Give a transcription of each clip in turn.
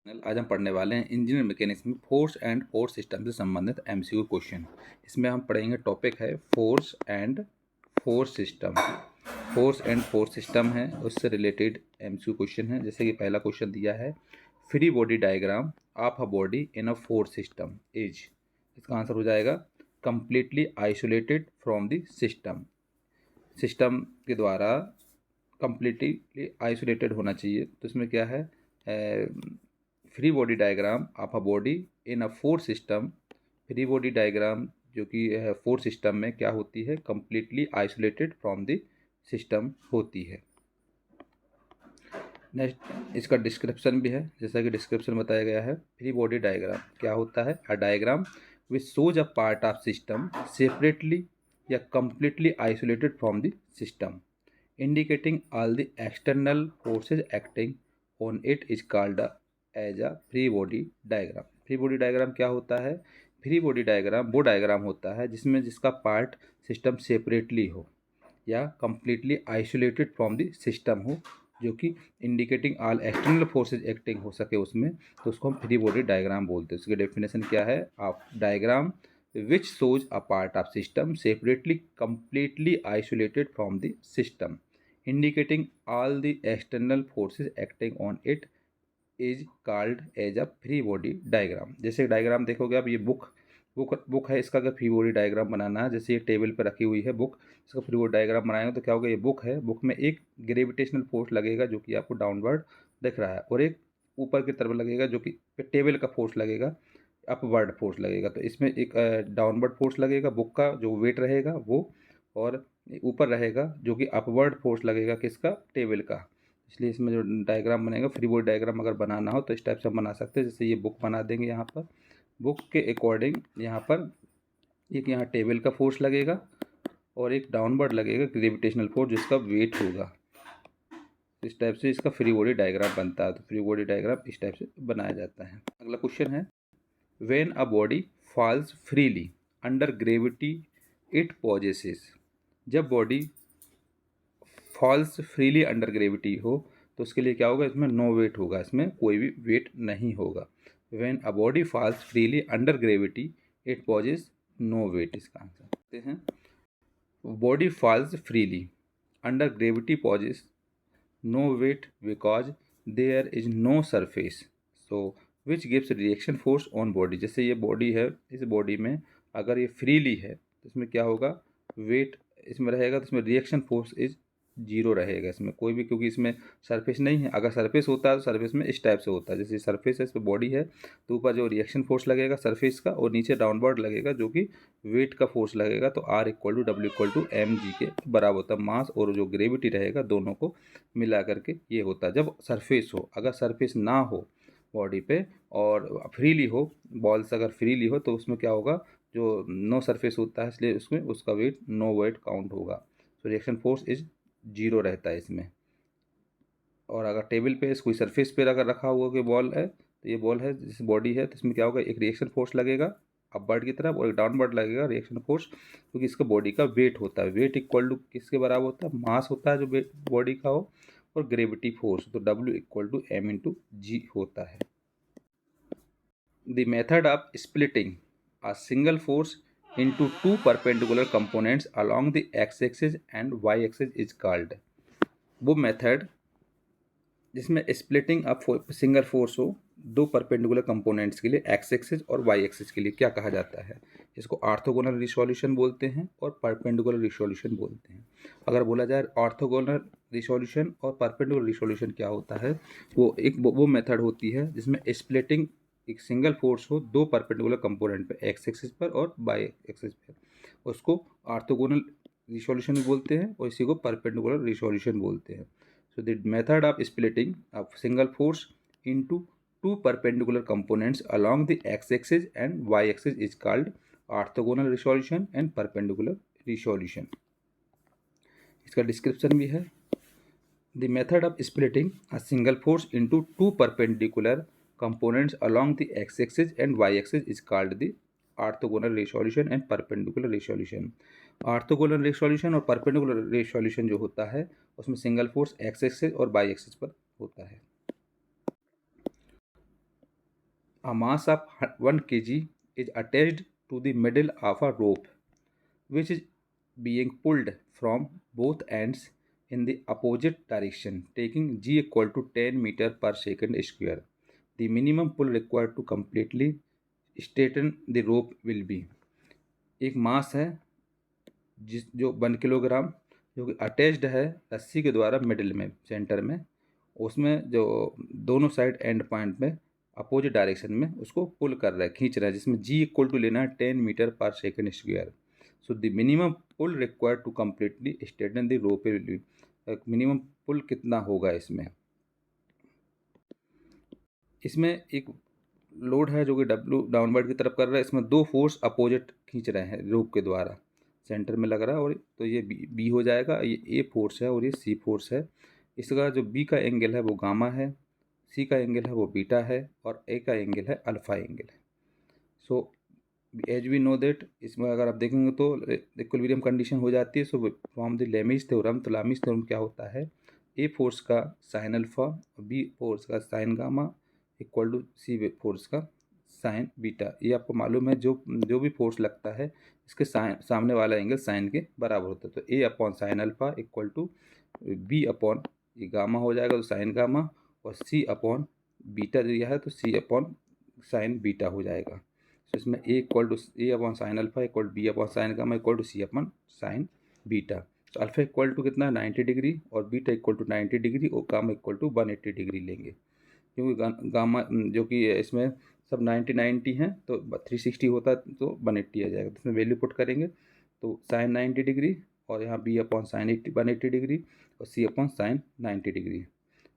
आज हम पढ़ने वाले हैं इंजीनियर मैकेनिक्स में फोर्स एंड फोर्स सिस्टम से संबंधित एमसीक्यू क्वेश्चन। इसमें हम पढ़ेंगे, टॉपिक है force and force system. Force and force system है, उससे रिलेटेड एमसीक्यू क्वेश्चन है। जैसे कि पहला क्वेश्चन दिया है, free body diagram of a body in a force system is. इसका आंसर हो जाएगा completely isolated from the system. System के द्वारा कंप्लीटली आइसोलेटेड होना चाहिए। तो इसमें क्या है, free body diagram of a body in a force system. Free body diagram जो कि फोर्स सिस्टम में क्या होती है, completely isolated from the system होती है। नेक्स्ट इसका डिस्क्रिप्शन भी है, जैसा कि डिस्क्रिप्शन बताया गया है। फ्री बॉडी डायग्राम क्या होता है, a diagram which shows a part of system separately या completely isolated from the system, indicating all the external forces acting on it is called as a free body diagram. Free body diagram क्या होता है, free body diagram वो diagram होता है जिसका part system separately हो या completely isolated from the system हो, जो कि indicating all external forces acting हो सके उसमें, तो उसको हम फ्री बॉडी डायग्राम बोलते हैं। उसकी डेफिनेशन क्या है, of diagram which shows a part of system separately completely isolated from the system, indicating all the external forces acting on it is called as a free body diagram। जैसे diagram देखोगे आप, ये book है, इसका अगर free body diagram बनाना है, जैसे ये टेबल पर रखी हुई है बुक, इसका फ्री बॉडी डायग्राम बनाएंगे तो क्या होगा, ये बुक है, बुक में एक ग्रेविटेशनल फोर्स लगेगा जो कि आपको डाउनवर्ड दिख रहा है, और एक ऊपर की तरफ लगेगा जो कि टेबल का फोर्स लगेगा, अपवर्ड फोर्स लगेगा। तो इसमें एक डाउनवर्ड फोर्स लगेगा बुक का जो वेट रहेगा वो, और ऊपर रहेगा जो कि अपवर्ड फोर्स लगेगा किसका, टेबल का। इसलिए इसमें जो डायग्राम बनेगा, फ्री बॉडी डायग्राम अगर बनाना हो तो इस टाइप से हम बना सकते हैं। जैसे ये बुक बना देंगे, यहाँ पर बुक के अकॉर्डिंग यहाँ पर एक यहाँ टेबल का फोर्स लगेगा और एक डाउनवर्ड लगेगा ग्रेविटेशनल फोर्स जिसका वेट होगा। इस टाइप से इसका फ्री बॉडी डायग्राम बनता है। तो फ्री बॉडी डायग्राम इस टाइप से बनाया जाता है। अगला क्वेश्चन है, when a body falls freely under gravity it possesses। जब body falls freely under gravity हो तो उसके लिए क्या होगा, इसमें नो वेट होगा, इसमें कोई भी वेट नहीं होगा। when a body falls freely under gravity it possesses no weight। इसका आंसर देखते हैं, body falls freely under gravity possesses no weight because there is no surface so which gives reaction force on body। जैसे ये body है, इस body में अगर ये फ्रीली है तो इसमें क्या होगा, वेट इसमें रहेगा, तो इसमें रिएक्शन फोर्स इज जीरो रहेगा इसमें कोई भी, क्योंकि इसमें सरफेस नहीं है। अगर सरफेस होता है तो सरफेस में इस टाइप से होता है, जैसे सरफेस है, इस पर बॉडी है, तो ऊपर जो रिएक्शन फोर्स लगेगा सरफेस का, और नीचे डाउनवर्ड लगेगा जो कि वेट का फोर्स लगेगा। तो R equal to W equal to mg के बराबर होता है। मास और जो ग्रेविटी रहेगा दोनों को मिला करके ये होता है जब सरफेस हो। अगर सरफेस ना हो बॉडी पे और फ्रीली हो, बॉल्स अगर फ्रीली हो, तो उसमें क्या होगा, जो नो सरफेस होता है इसलिए उसमें उसका वेट नो वेट काउंट होगा। तो रिएक्शन फोर्स इज जीरो रहता है इसमें। और अगर टेबल पे कोई सरफेस पे अगर रखा हुआ कोई बॉल है, तो ये बॉल है जिस बॉडी है, तो इसमें क्या होगा, एक रिएक्शन फोर्स लगेगा अपवर्ड की तरफ और एक डाउनवर्ड लगेगा रिएक्शन फोर्स, क्योंकि इसका बॉडी का वेट होता है। वेट इक्वल टू किसके बराबर होता है, मास होता है जो बॉडी का हो, और ग्रेविटी फोर्स, तो W equal to m into G होता है। The method of splitting a single force into two perpendicular components along the x-axis and y-axis is called। वो मेथड जिसमें स्प्लिटिंग अप सिंगल फोर्स हो दो perpendicular components के लिए, x axis और Y axis के लिए, क्या कहा जाता है, इसको ऑर्थोगोनल रिसोल्यूशन बोलते हैं और परपेंडिकुलर रिसोल्यूशन बोलते हैं। अगर बोला जाए ऑर्थोगोनल रिसोल्यूशन और परपेंडिकुलर रिसोल्यूशन क्या होता है, वो मेथड होती है जिसमें स्प्लिटिंग एक सिंगल फोर्स हो दो परपेंडिकुलर कंपोनेंट पे, एक्स एक्सिस पर और वाई एक्सिस पर, उसको ऑर्थोगोनल रिसोल्यूशन बोलते हैं और इसी को परपेंडिकुलर रिसोल्यूशन बोलते हैं। So the method of splitting a single force into two perpendicular components along the x-axis and y-axis is called orthogonal resolution and perpendicular resolution। इसका डिस्क्रिप्शन भी है, the method of splitting a single force into two perpendicular components along the x-axis and y-axis is called the orthogonal resolution and perpendicular resolution. Orthogonal resolution और perpendicular resolution जो होता है उसमें single force x axis और Y axis पर होता है। A mass of 1 kg is attached to the middle of a rope, which is being pulled from both ends in the opposite direction, taking g equal to 10 meter per second square. The minimum pull required to completely straighten the rope will be. एक मास है जो 1 kilogram जो कि attached है रस्सी के द्वारा middle में सेंटर में, उसमें जो दोनों साइड एंड पॉइंट में अपोजिट डायरेक्शन में उसको पुल कर रहा है, खींच रहा है, जिसमें जी इक्वल टू लेना है 10 मीटर पर second square. So the minimum pull required to completely straighten the rope. Minimum pull कितना होगा इसमें एक लोड है जो कि डब्ल्यू डाउनवर्ड की तरफ कर रहा है. इसमें दो फोर्स अपोजिट खींच रहे हैं रोप के द्वारा, सेंटर में लग रहा है. और तो ये बी हो जाएगा, ये ए फोर्स है और ये सी फोर्स है. इसका जो बी का एंगल है वो गामा है, सी का एंगल है वो बीटा है और ए का एंगल है अल्फा एंगल है. So as we know that, इसमें अगर आप देखेंगे तो इक्विलिब्रियम कंडीशन हो जाती है. So from the Lami's theorem, तो लेमीज थ्योरम क्या होता है, ए फोर्स का साइन अल्फा और बी फोर्स का sine gamma equal to C force का साइन बीटा. ये आपको मालूम है, जो भी फोर्स लगता है इसके सामने वाला एंगल साइन के बराबर होता है. तो A upon sine alpha equal to B upon ये गामा हो जाएगा तो साइन गामा, और सी अपॉन बीटा दिया है तो सी अपॉन साइन बीटा हो जाएगा. तो इसमें A upon sine alpha equal B upon sine gamma equal to C upon sine beta. तो अल्फा इक्वल टू कितना 90 डिग्री और बीटा इक्वल टू 90 डिग्री और गामा इक्वल टू 180 डिग्री लेंगे, क्योंकि गामा जो कि इसमें सब 90 हैं तो 360 होता है तो 180 आ जाएगा. तो इसमें वैल्यू पुट करेंगे तो साइन 90 डिग्री और यहाँ बी अपॉन साइन 180 डिग्री और सी अपॉन साइन 90 डिग्री.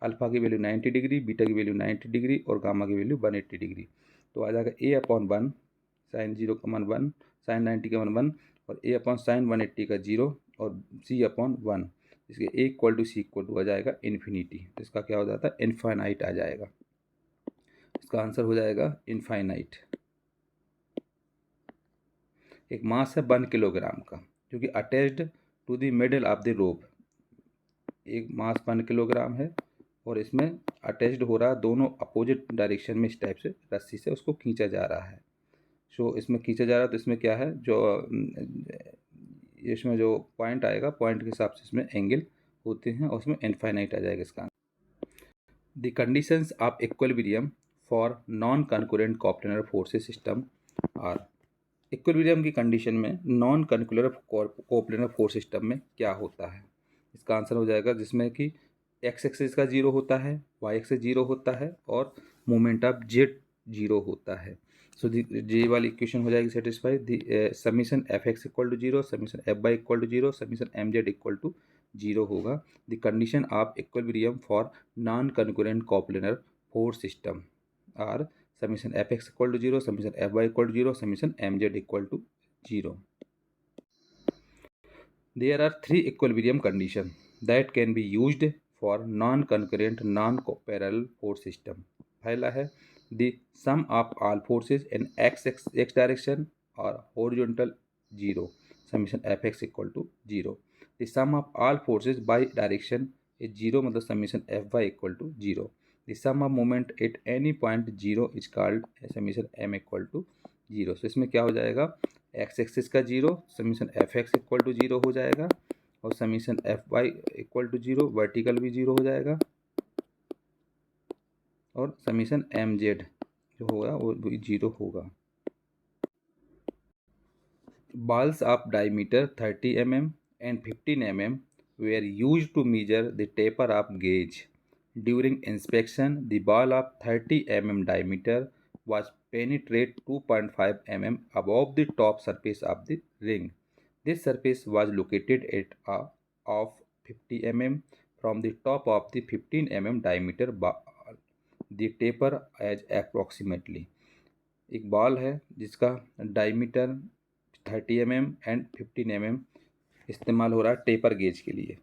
अल्फा की वैल्यू 90 डिग्री, बीटा की वैल्यू 90 डिग्री और गामा की वैल्यू 180 डिग्री. तो आ जाएगा ए अपॉन 1 साइन 0 का मान 1, साइन 90 का मान 1 और ए अपॉन साइन 180 का 0 और सी अपॉन 1. इसके A equal to C equal to आ जाएगा इन्फिनिटी. तो इसका क्या हो जाता है, इनफाइनाइट आ जाएगा. इसका आंसर हो जाएगा इनफाइनाइट. एक मास है 1 किलोग्राम का जो कि attached to the middle of the rope. एक मास 1 किलोग्राम है और इसमें अटैच्ड हो रहा है दोनों अपोजिट डायरेक्शन में, इस टाइप से रस्सी से उसको खींचा जा रहा है. सो इसमें खींचा जा रहा है तो इसमें क्या है, इसमें जो पॉइंट आएगा पॉइंट के हिसाब से इसमें एंगल होते हैं और उसमें इनफाइनाइट आ जाएगा इसका. The conditions of equilibrium for non concurrent coplanar forces system are. Equilibrium की कंडीशन में non concurrent coplanar force system में क्या होता है, इसका आंसर हो जाएगा जिसमें कि एक्स एक्सिस का 0 होता है, वाई एक्सिस 0 होता है और मोमेंट ऑफ जेड 0 होता है. सो जे वाली इक्वेशन हो जाएगी satisfy. The summation F X equal to 0, summation F Y equal to 0, summation M Z equal to 0 होगा. The condition of equilibrium for non concurrent coplanar force system are summation F X equal to 0, summation F Y equal to 0, summation M Z equal to 0. There are 3 equilibrium conditions that can be used for non-concurrent non-parallel force system. पहला है the sum of all forces in x direction or horizontal 0, summation fx equal to 0. The sum of all forces by direction is 0, मतलब summation fy equal to 0. The sum of moment at any point 0 is called summation m equal to 0. So इसमें क्या हो जाएगा, x axis का 0, summation F X equal to 0 हो जाएगा और summation F Y equal to 0, vertical भी 0 हो जाएगा और समीशन एम जेड जो होगा वो भी 0 होगा. Balls of diameter 30 mm and 15 mm were used to measure the taper of gauge. During inspection, the ball of 30 mm diameter was penetrate 2.5 mm above the top surface of the ring. This surface was located at a of 50 mm from the top of the 15 mm diameter ball. The taper as approximately. एक ball है जिसका diameter 30 mm and 15 mm इस्तेमाल हो रहा है taper gauge के लिए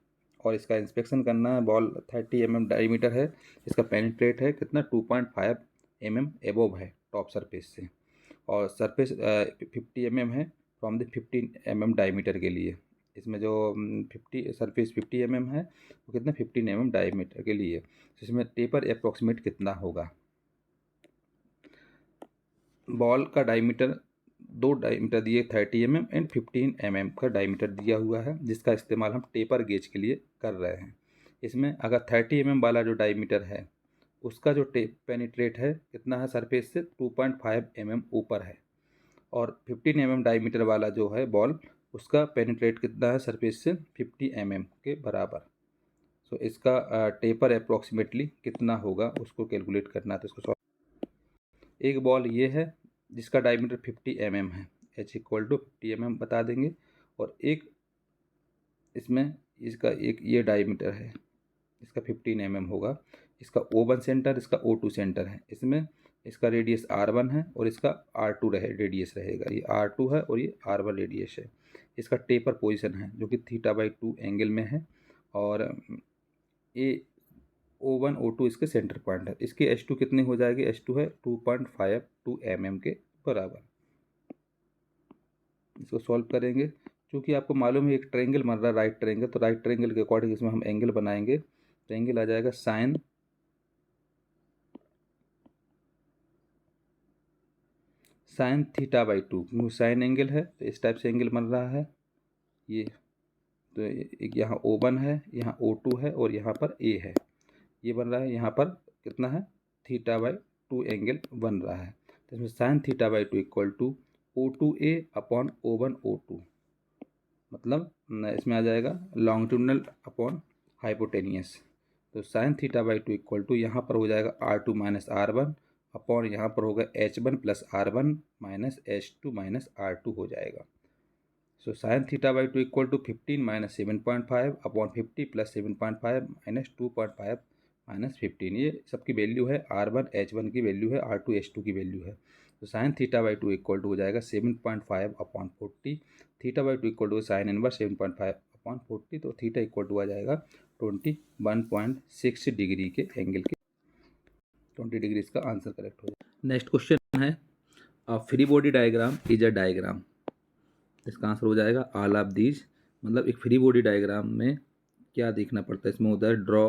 और इसका इंस्पेक्शन करना है. बॉल 30 mm डायमीटर है, इसका पेनिट्रेट है कितना 2.5 mm एबोव है टॉप सरफेस से और सरफेस 50 mm है फ्रॉम द 15 mm डायमीटर के लिए. इसमें जो 50 mm है वो कितना 15 mm डायमीटर के लिए. इसमें टेपर अप्रॉक्सीमेट कितना होगा. बॉल का डायमीटर, दो डायमीटर दिए 30 mm एंड 15 mm का डायमीटर दिया हुआ है, जिसका इस्तेमाल हम टेपर गेज के लिए कर रहे हैं। इसमें अगर 30 mm वाला जो डायमीटर है उसका जो पेनिट्रेट है कितना है सरफेस से 2.5 mm ऊपर है, और 15 mm डायमीटर वाला जो है बॉल उसका पेनिट्रेट कितना है सरफेस से 50 mm के बराबर। सो इसका टेपर अप्रॉक्सीमेटली कितना होगा उसको कैलकुलेट करना है। तो इसको एक बॉल ये है जिसका डायमीटर 50 mm है, h इक्वल टू 50 mm बता देंगे, और एक इसमें इसका एक ये डायमीटर है, इसका 15 mm होगा। इसका O1 सेंटर, इसका O2 सेंटर है, इसमें इसका रेडियस R1 है और इसका R2 रेडियस रहेगा। ये R2 है और ये R1 रेडियस है। इसका टेपर पोजीशन है जो कि θ/2 एंगल में है, और ये O1 O2 इसके सेंटर पॉइंट है। इसकी H2 कितनी हो जाएगी, H2 है 2.52 mm के बराबर। इसको सॉल्व करेंगे, क्योंकि आपको मालूम है एक ट्रायंगल बन रहा है राइट ट्रायंगल, तो राइट ट्रायंगल के अकॉर्डिंग इसमें हम एंगल बनाएंगे। तो एंगल आ जाएगा साइन θ/2, साइन एंगल है तो इस टाइप से एंगल बन रहा है ये। तो एक यहाँ O1 है, यहाँ O2 है और यहाँ पर A है, ये बन रहा है। यहाँ पर कितना है θ/2 एंगल बन रहा है। तो इसमें sign θ/2 equal to O2A upon O1 O2, मतलब इसमें आ जाएगा लॉन्गिट्यूडनल अपॉन हाइपोटेनियस। तो साइन θ/2 इक्वल टू यहाँ पर हो जाएगा R2 माइनस R1 अपॉन यहाँ पर होगा H1 plus R1 minus H2 minus R2 हो जाएगा। So sine θ/2 equal to 15 minus 7.5 upon 50 plus 7.5 minus 2.5 minus 15। ये सबकी वैल्यू है, R1 H1 की वैल्यू है, R2 H2 की वैल्यू है। तो साइन θ/2 इक्वल टू हो जाएगा 7.5 upon 40, θ/2 equal to sine inverse 7.5 upon 40, तो थीटा इक्वल टू आ जाएगा 21.6 डिग्री के एंगल के 20 डिग्री इसका आंसर करेक्ट हो जाएगा। नेक्स्ट क्वेश्चन है, free body diagram is a diagram. इसका आंसर हो जाएगा ऑल ऑफ दीज। मतलब एक फ्री बॉडी डायग्राम में क्या देखना पड़ता है, इसमें होता है draw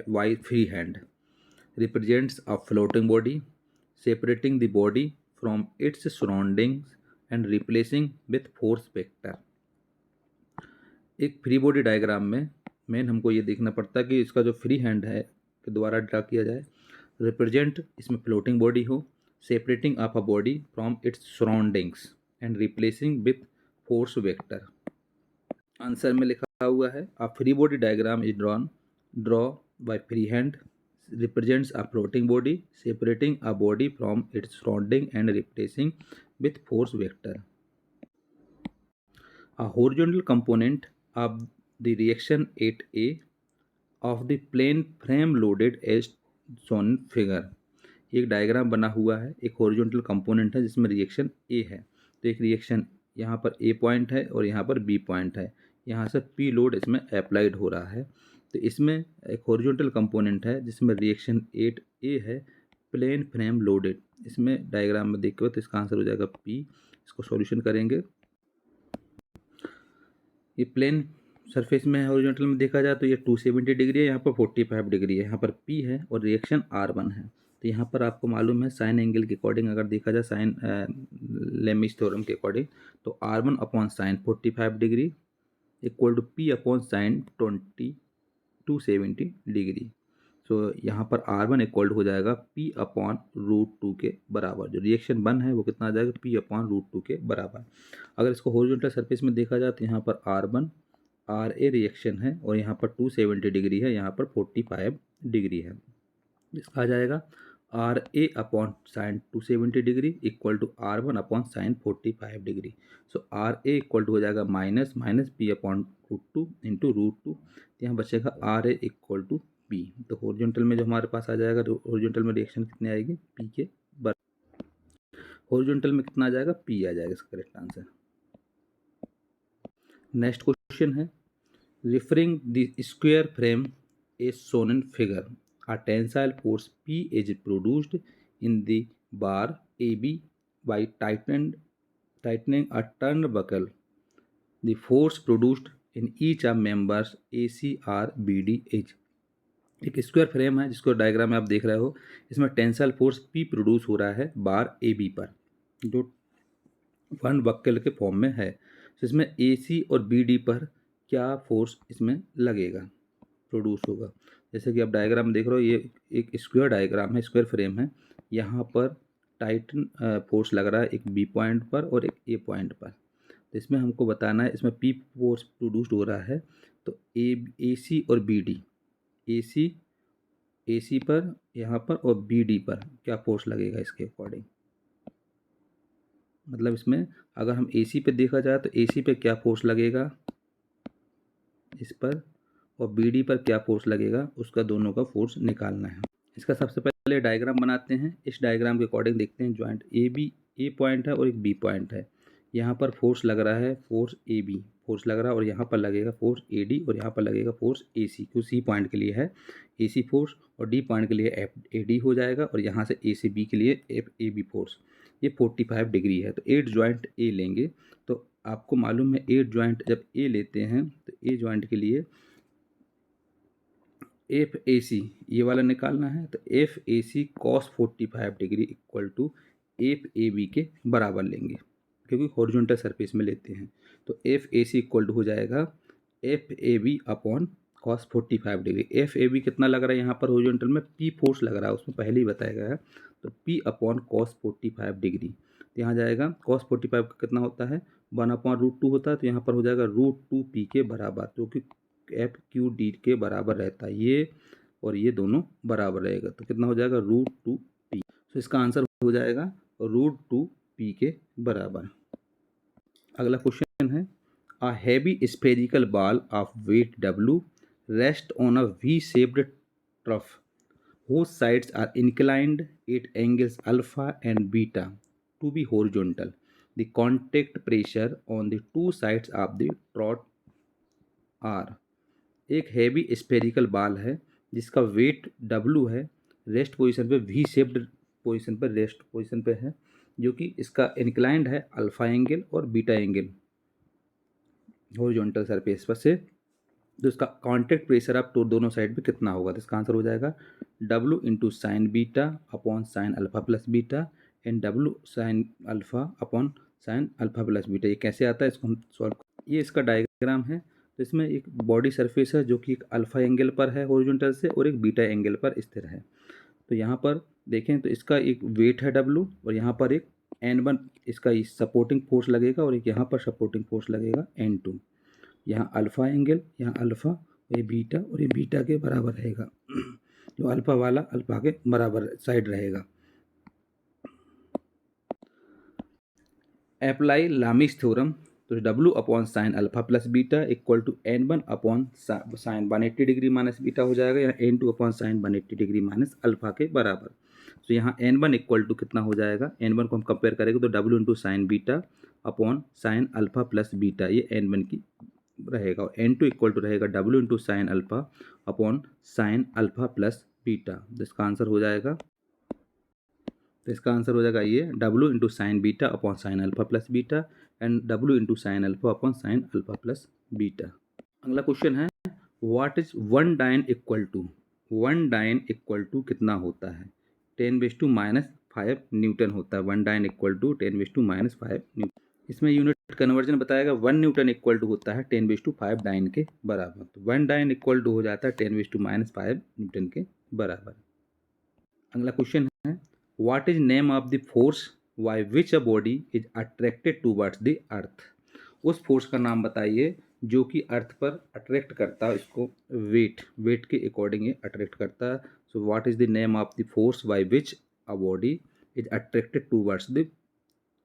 Y free hand represents a floating body separating the body from its surroundings and replacing with force vector. एक फ्री बॉडी डायग्राम में मेन हमको ये देखना पड़ता है कि इसका जो फ्री हैंड है के द्वारा ड्रा किया जाए, रिप्रेजेंट इसमें फ्लोटिंग बॉडी हो, separating up a body from its surroundings and replacing with force vector. Answer में लिखा हुआ है अ free body diagram is draw by free hand represents a floating body separating a body from its surrounding and replacing with force vector. A horizontal component of the reaction at A of the plane frame loaded as shown in figure. एक diagram बना हुआ है, एक horizontal component है जिसमें reaction ए है। तो एक रिएक्शन यहाँ पर ए पॉइंट है और यहाँ पर बी पॉइंट है, यहाँ से पी लोड इसमें अप्लाइड हो रहा है। तो इसमें एक हॉरिजॉन्टल कंपोनेंट है जिसमें रिएक्शन एट ए है, प्लेन फ्रेम लोडेड। इसमें डायग्राम में देखो तो इसका आंसर हो जाएगा पी। इसको सॉल्यूशन करेंगे। ये प्लेन सरफेस में है, हॉरिजॉन्टल में देखा जाए तो ये 270 डिग्री है, यहाँ पर 45 डिग्री है, यहाँ पर पी है और रिएक्शन R1 है। तो यहाँ पर आपको मालूम है साइन एंगल के अकॉर्डिंग अगर देखा जाए साइन लेमिस थ्योरम के अकॉर्डिंग, तो R1 upon sine 45 degree equal to P upon sine 270 degree. So यहाँ पर R1 इक्वल हो जाएगा P अपॉन √2 के बराबर। जो रिएक्शन बन है वो कितना आ जाएगा, P अपॉन √2 के बराबर। अगर इसको हॉरिजॉन्टल सरफेस में देखा जाए तो यहाँ पर R1 RA रिएक्शन है और यहाँ पर 270 डिग्री है, यहाँ पर 45 डिग्री है। इसका आ जाएगा RA upon sine 270 degree equal to R1 upon sine 45 degree. So RA equal to हो जाएगा माइनस P अपॉन √2 इंटू √2। यहाँ बचेगा RA इक्वल टू P। तो हॉरिजॉन्टल में जो हमारे पास आ जाएगा, हॉरिजॉन्टल में रिएक्शन कितने आएगी, P के बराबर। हॉरिजॉन्टल में कितना आ जाएगा, P आ जाएगा इसका करेक्ट आंसर। नेक्स्ट क्वेश्चन है, referring the square frame is shown in figure, a tensile force P is produced in the bar AB by tightening a turnbuckle. The force produced in each of members AC or BD is। एक square frame है जिसको diagram में आप देख रहे हो, इसमें tensile force P produce हो रहा है बार AB पर, जो वन बक्कल के फॉर्म में है। तो इसमें AC और BD पर क्या फोर्स इसमें लगेगा, प्रोड्यूस होगा। जैसे कि आप डायग्राम देख रहे हो, ये एक स्क्वायर डायग्राम है, स्क्वायर फ्रेम है। यहाँ पर टाइटन फोर्स लग रहा है एक B पॉइंट पर और एक A पॉइंट पर। तो इसमें हमको बताना है, इसमें P फोर्स प्रोड्यूस्ड हो रहा है, तो AC और BD, AC पर यहाँ पर और BD पर क्या फोर्स लगेगा इसके अकॉर्डिंग। मतलब इसमें अगर हम AC पे देखा जाए तो AC पे क्या फोर्स लगेगा इस पर, और BD पर क्या फोर्स लगेगा, उसका दोनों का फोर्स निकालना है। इसका सबसे पहले डायग्राम बनाते हैं। इस डायग्राम के अकॉर्डिंग देखते हैं, जॉइंट A पॉइंट है और एक B पॉइंट है। यहाँ पर फोर्स लग रहा है, फोर्स AB फोर्स लग रहा है, और यहाँ पर लगेगा फोर्स AD, और यहाँ पर लगेगा फोर्स AC, क्यों C पॉइंट के लिए है AC फोर्स, और D पॉइंट के लिए FAD हो जाएगा, और यहाँ से A से B के लिए FAB फोर्स। ये 45 डिग्री है। तो 8 जॉइंट A लेंगे। तो आपको मालूम है 8 जॉइंट जब A लेते हैं तो A जॉइंट के लिए FAC ये वाला निकालना है। तो FAC cos 45 degree equal to FAB के बराबर लेंगे, क्योंकि हॉरिजॉन्टल सरफेस में लेते हैं। तो FAC इक्वल टू हो जाएगा FAB upon cos 45 degree. FAB कितना लग रहा है यहाँ पर हॉरिजॉन्टल में, P फोर्स लग रहा है, उसमें पहले ही बताया गया है। तो P अपॉन cos 45 डिग्री, तो यहाँ जाएगा cos 45 का कितना होता है, 1/√2 होता है। तो यहाँ पर हो जाएगा √2P के बराबर, जो कि FQD के बराबर रहता है। ये और ये दोनों बराबर रहेगा, तो कितना हो जाएगा √2P। तो इसका आंसर हो जाएगा √2P के बराबर। अगला क्वेश्चन है, a heavy spherical ball of weight W rest on a V shaped trough whose sides are inclined at angles alpha and beta to be horizontal. The contact pressure on the two sides of the trough are। एक heavy spherical ball है जिसका wait W है, rest position पे V shaped position पर, rest position पे है, जो कि इसका इंक्लाइंड है अल्फा एंगल और बीटा एंगल हॉरिजॉन्टल सरफेस पर से। तो इसका कांटेक्ट प्रेशर आप तो दोनों साइड पे कितना होगा, तो इसका आंसर हो जाएगा W into sine beta upon sine alpha plus beta and W sign alpha upon sine alpha plus beta. ये कैसे आता है, इसको हम सॉल्व। ये इसका डायग्राम है। तो इसमें एक बॉडी सरफेस है जो कि एक अल्फा एंगल पर है हॉरिजॉन्टल से, और एक बीटा एंगल पर स्थिर है। तो यहाँ पर देखें तो इसका एक वेट है W, और यहाँ पर एक N1 इसका सपोर्टिंग फोर्स लगेगा, और एक यहाँ पर सपोर्टिंग फोर्स लगेगा N2। यहाँ अल्फा एंगल, यहाँ अल्फा, ये बीटा, और ये बीटा के बराबर रहेगा। जो अल्फा वाला अल्फा के बराबर साइड रहेगा। Apply Lami's theorem. तो W upon sine alpha plus beta equal to N1 upon sine 180 degree minus beta हो जाएगा, यहाँ N2 upon sine 180 degree minus alpha के बराबर। तो यहाँ N1 इक्वल टू कितना हो जाएगा, N1 को हम कंपेयर करेंगे तो W into sine beta upon sine alpha plus beta, ये N1 की रहेगा, और N2 इक्वल टू रहेगा W into sine alpha upon sine alpha plus beta. जिसका आंसर हो जाएगा, तो इसका आंसर हो जाएगा ये W into sine beta upon sine alpha plus beta and W into sine alpha upon sine alpha plus beta. अगला क्वेश्चन है, what is one dyne equal to. One dyne equal to कितना होता है, 10⁻⁵ newton होता है। One dyne equal to 10⁻⁵ newton. इसमें unit conversion बताएगा, 1 Newton equal to होता है 10⁵ डाइन के बराबर। तो 1 डाइन इक्वल टू हो जाता है 10⁻⁵ न्यूटन के बराबर। अगला क्वेश्चन है, what is name of the force by which a body is attracted towards the earth. उस फोर्स का नाम बताइए जो कि अर्थ पर अट्रैक्ट करता है, इसको वेट के अकॉर्डिंग ये अट्रैक्ट करता है। So what is the name of the force by which a body is attracted towards the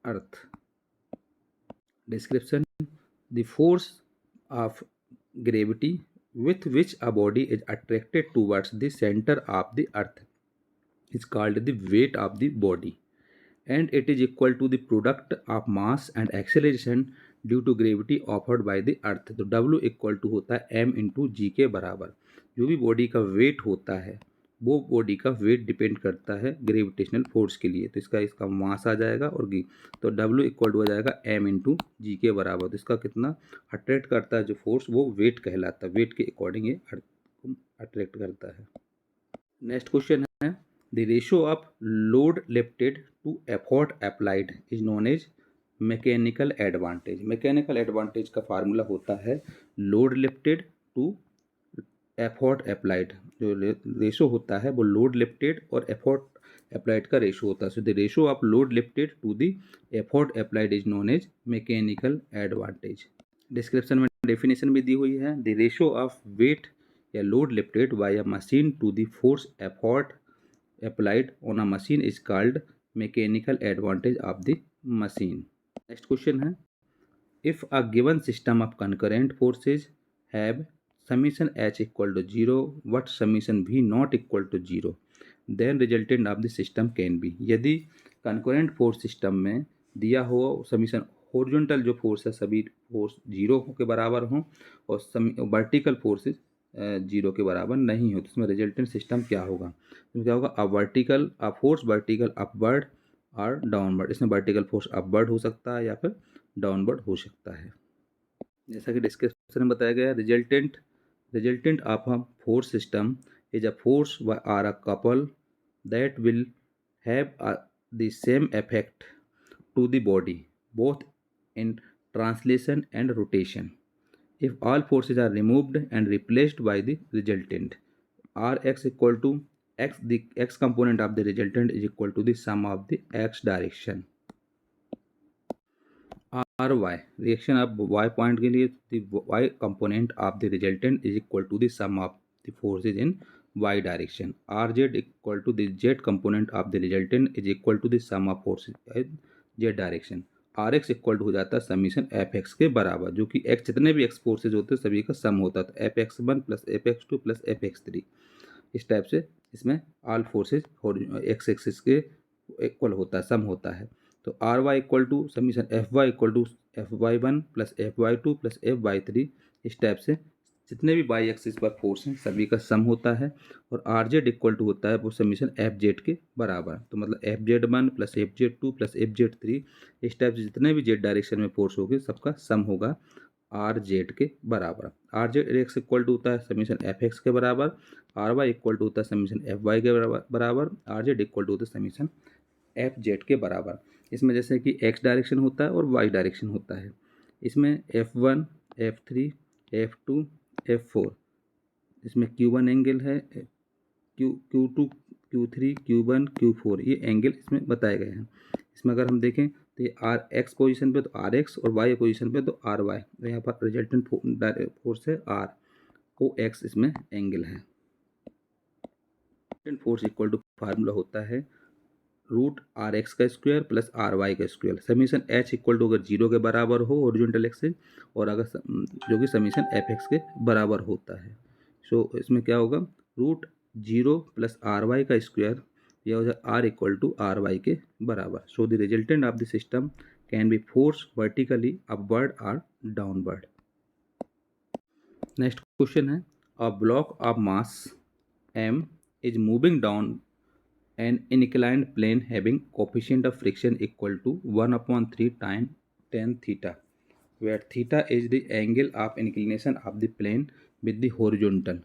earth. Description, the force of gravity with which a body is attracted towards the center of the earth is called the weight of the body, and it is equal to the product of mass and acceleration due to gravity offered by the earth। तो W equal to होता है M into जी के बराबर। जो भी body का wait होता है वो बॉडी का वेट डिपेंड करता है ग्रेविटेशनल फोर्स के लिए। तो इसका मास आ जाएगा और तो W इक्वल टू हो जाएगा M इंटू जी के बराबर। तो इसका कितना अट्रैक्ट करता है जो फोर्स, वो वेट कहलाता है। वेट के अकॉर्डिंग ये अट्रैक्ट करता है। नेक्स्ट क्वेश्चन है the ratio of load lifted to effort applied is known as mechanical advantage. Mechanical advantage का फार्मूला होता है load lifted to effort applied. जो रेशो होता है वो लोड लिफ्टेड और एफर्ट अप्लाइड का रेशो होता है। So the ratio of load lifted to the effort applied is known as mechanical advantage. Description में डेफिनेशन भी दी हुई है द रेशो ऑफ वेट या load lifted by a machine to the force effort applied on a machine is called mechanical advantage of the machine. Next question है if a given system of concurrent forces have summation h equal to 0 but summation v not equal to 0 then resultant of the system can be। यदि concurrent force system में दिया हो summation horizontal जो force है सभी force zero के बराबर हों और वर्टिकल फोर्सेस जीरो के बराबर नहीं हो तो इसमें रिजल्टेंट सिस्टम क्या होगा। तो क्या होगा अ फोर्स वर्टिकल अपवर्ड और डाउनवर्ड। इसमें वर्टिकल फोर्स अपवर्ड हो सकता है या फिर डाउनवर्ड हो सकता है। जैसा कि डिस्क्रिप्शन में बताया गया resultant of a force system is a force or a couple that will have the same effect to the body both in translation and rotation if all forces are removed and replaced by the resultant rx equal to x, the x component of the resultant is equal to the sum of the x direction। R Y reaction of Y point के लिए the Y component of the resultant is equal to the sum of the forces in Y direction. R Z equal to the Z component of the resultant is equal to the sum of forces in Z direction. R X equal to हो जाता है summation F x के बराबर जो कि x जितने भी x forces होते हैं सभी का सम होता था F X one plus F X two plus F X three. इस टाइप से इसमें ऑल फोर्सेज एक्स एक्सिस के इक्वल होता है सम होता है। तो R Y equal to summation F Y equal to F Y one plus F Y two plus F Y three. इस टाइप से जितने भी वाई एक्सिस पर फोर्स हैं सभी का सम होता है और आर जेड इक्वल टू होता है वो समीशन एफ जेड के बराबर। तो मतलब F Z one plus F Z to plus F Z three इस टाइप से जितने भी जेड डायरेक्शन में फोर्स होगी सबका सम होगा आर जेड के बराबर। R Z X equal to होता है समीशन एफ एक्स के बराबर। आर वाई इक्वल टू होता है समीशन एफ वाई के बराबर। आर जेड इक्वल टू होता है समीशन एफ जेड के बराबर। इसमें जैसे कि एक्स डायरेक्शन होता है और वाई डायरेक्शन होता है। इसमें F one F three F two F four इसमें क्यू वन एंगल है Q two Q three Q one Q four ये एंगल इसमें बताए गए हैं। इसमें अगर हम देखें तो ये आर एक्स पोजिशन पे तो आर एक्स और वाई पोजिशन पे तो आर वाई। तो यहाँ पर रिजल्टेंट फोर्स है आर ओ एक्स इसमें एंगल है। Resultant force equal to formula होता है रूट आर एक्स का स्क्वायर प्लस आर वाई का square. Summation H equal to अगर जीरो के बराबर हो ओरिजिनल एक्सिस और अगर जो कि समीशन एफ एक्स के बराबर होता है। सो इसमें क्या होगा root zero plus R Y का स्क्वायर यह हो जाए R equal to R Y के बराबर। So the resultant of the system can be force vertically upward और डाउनवर्ड। नेक्स्ट क्वेश्चन है a block of mass m is moving down an inclined plane having coefficient of friction equal to 1/3 times tan theta where theta is the angle of inclination of the plane with the horizontal।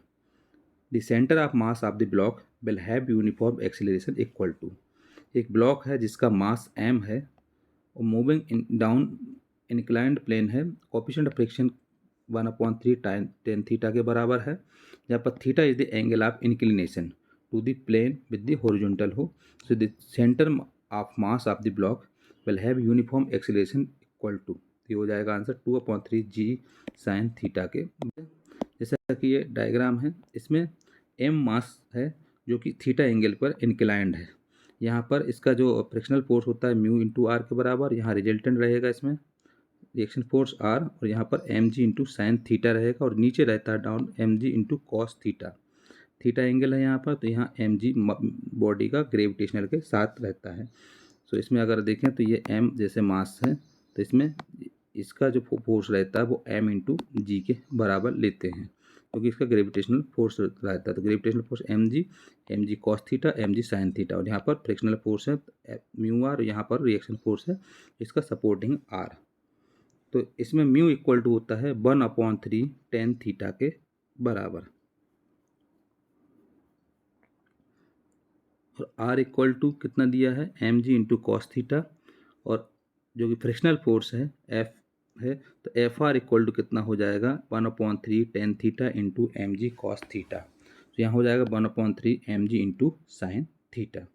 The center of mass of the block will have uniform acceleration equal to। एक block है जिसका mass m है और moving down inclined plane है coefficient of friction 1/3 time tan theta के बराबर है जहाँ पर theta is the angle of inclination to the plane with the horizontal हो। So the centre of mass of the block will have uniform acceleration equal to ये हो जाएगा answer 2/3 जी sine theta के। जैसा कि ये डायग्राम है इसमें एम मास है जो कि थीटा एंगल पर इंक्लाइंड है। यहाँ पर इसका जो फ्रिक्शनल फोर्स होता है म्यू इंटू आर के बराबर। यहाँ रिजल्टेंट रहेगा इसमें रिएक्शन फोर्स आर और यहाँ पर एम जी इंटू साइन थीटा रहेगा और नीचे रहता है डाउन एम जी into cos theta. Theta angle है यहाँ पर तो यहाँ एम जी बॉडी का ग्रेविटेशनल के साथ रहता है। सो इसमें अगर देखें तो ये एम जैसे मास है तो इसमें इसका जो फोर्स रहता है वो एम इंटू जी के बराबर लेते हैं क्योंकि इसका ग्रेविटेशनल फोर्स रहता है। तो gravitational force M G cos theta M G sine theta और यहाँ पर फ्रिक्शनल फोर्स है म्यू आर। यहाँ पर रिएक्शन फोर्स है इसका सपोर्टिंग आर। तो इसमें म्यू इक्वल टू होता है 1/3 टेन थीटा के बराबर। और आर इक्वल टू कितना दिया है, एम जी इंटू कॉस थीटा, और जो कि फ्रिक्शनल फोर्स है एफ है, तो एफ आर इक्वल टू कितना हो जाएगा 1/3 tan theta into M G cos theta. तो यहाँ हो जाएगा 1/3 M G into sine theta.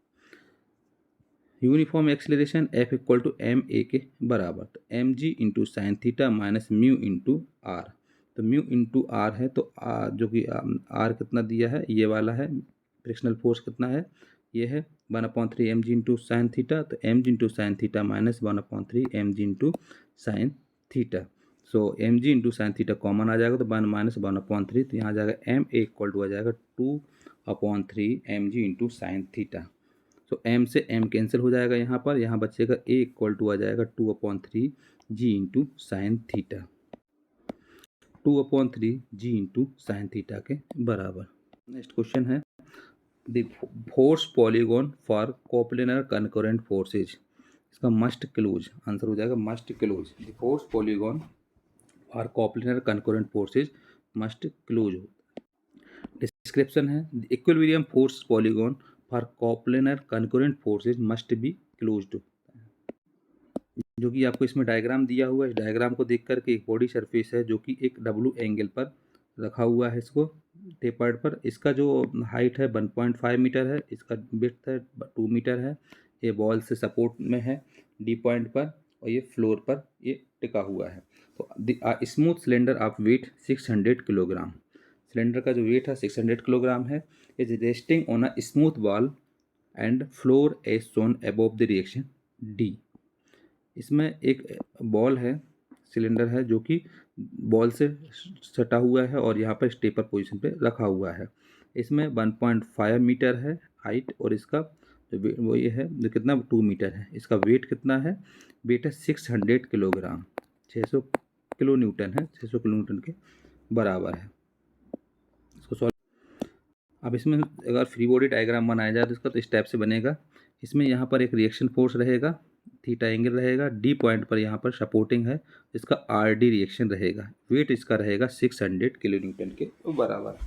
Uniform acceleration F equal to M A के बराबर, तो M G into sine theta minus mu into R. तो म्यू इंटू आर है, तो जो कि आर कितना दिया है, ये वाला है, फ्रिक्शनल फोर्स कितना है, ये है 1/3 M G into sine theta, तो M G into sine theta minus 1/3 M G into sine theta. So m जी इंटू साइन थीटा कॉमन आ जाएगा, तो 1 माइनस 1/3, तो यहाँ आ जाएगा एम ए इक्वल टू आ जाएगा 2/3 एम जी इंटू साइन थीटा। तो m से m कैंसिल हो जाएगा, यहाँ बचेगा a इक्वल टू आ जाएगा 2/3 g into sine theta, 2/3 g into sine theta के बराबर। नेक्स्ट क्वेश्चन है the force polygon for coplanar concurrent forces, इसका मस्ट क्लोज आंसर हो जाएगा must close. The force polygon for coplanar concurrent forces must close. Description है equilibrium force polygon for coplanar concurrent forces must be closed, जो कि आपको इसमें diagram दिया हुआ है। इस डायग्राम को देख करके एक बॉडी सरफेस है जो कि एक डब्लू एंगल पर रखा हुआ है, इसको टेपर्ड पर। इसका जो हाइट है 1.5 मीटर है, इसका विड्थ है 2 मीटर है। ये बॉल से सपोर्ट में है डी पॉइंट पर, और ये फ्लोर पर ये टिका हुआ है। तो smooth cylinder of weight 600 kilogram, cylinder का जो वेट है 600 किलोग्राम है, is resting on a smooth ball and floor as shown above the reaction D. इसमें एक बॉल है, सिलेंडर है जो कि बॉल से सटा हुआ है और यहाँ पर स्टेपर पोजीशन पे रखा हुआ है। इसमें 1.5 मीटर है हाइट, और इसका जो वो ये है जो कितना 2 मीटर है। इसका वेट कितना है, वेट है 600 किलोग्राम, 600 किलो न्यूटन है, 600 किलो न्यूटन के बराबर है। इसको सॉल्व, अब इसमें अगर फ्री बॉडी डायग्राम बनाया जाए तो इसका तो इस टाइप से बनेगा। इसमें यहाँ पर एक रिएक्शन फोर्स रहेगा, थीटा एंगल रहेगा, डी पॉइंट पर यहाँ पर सपोर्टिंग है, इसका आर डी रिएक्शन रहेगा, वेट इसका रहेगा 600 किलो न्यूटन के बराबर।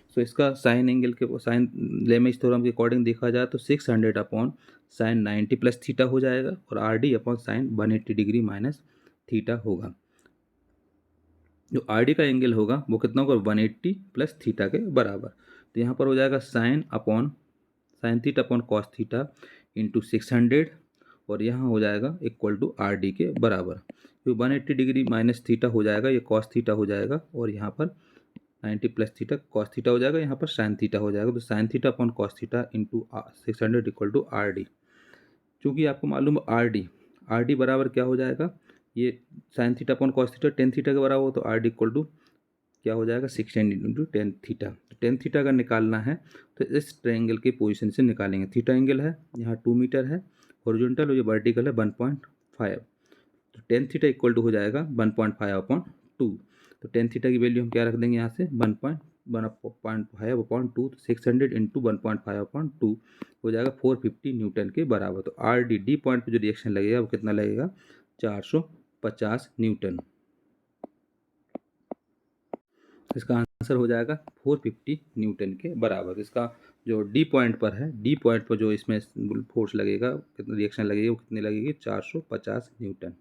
सो इसका साइन एंगल के साइन लेमेज थ्योरम के अकॉर्डिंग देखा जाए तो 600 अपॉन साइन 90 प्लस थीटा हो जाएगा, और R D upon sine 180 degree minus theta होगा। जो आर डी का एंगल होगा वो कितना होगा 180 प्लस थीटा के बराबर। तो यहाँ पर हो जाएगा sign theta upon cos theta into 600, और यहाँ हो जाएगा इक्वल टू आर डी के बराबर। तो 180 डिग्री माइनस थीटा हो जाएगा, ये कॉस थीटा हो जाएगा, और यहाँ पर 90 प्लस थीटा कॉस थीटा हो जाएगा, यहाँ पर साइन थीटा हो जाएगा। तो sine theta upon cos theta into 600 equal to R D. चूँकि आपको मालूम है आर डी बराबर क्या हो जाएगा, ये sign theta upon cos theta tan theta के बराबर हो, तो आर डी इक्वल टू क्या हो जाएगा 610 इंटू टेन थीटा। तो टेन थीटा अगर निकालना है तो इस ट्रायंगल के पोजीशन से निकालेंगे। थीटा एंगल है यहाँ 2 मीटर है हॉरिजॉन्टल, और ये वर्टिकल है 1.5, तो टेन थीटा इक्वल टू हो जाएगा 1.5/2। तो टेन थीटा की वैल्यू हम क्या रख देंगे यहाँ से 1.5/2, तो 600 इंटू 1.5/2 हो जाएगा 450 न्यूटन के बराबर। तो आर डी पॉइंट पर जो रिएक्शन लगेगा वो कितना लगेगा 450 न्यूटन। इसका आंसर हो जाएगा 450 न्यूटन के बराबर। इसका जो डी पॉइंट पर है, डी पॉइंट पर जो इसमें फोर्स लगेगा, कितना रिएक्शन लगेगी, वो कितनी लगेगी 450 न्यूटन।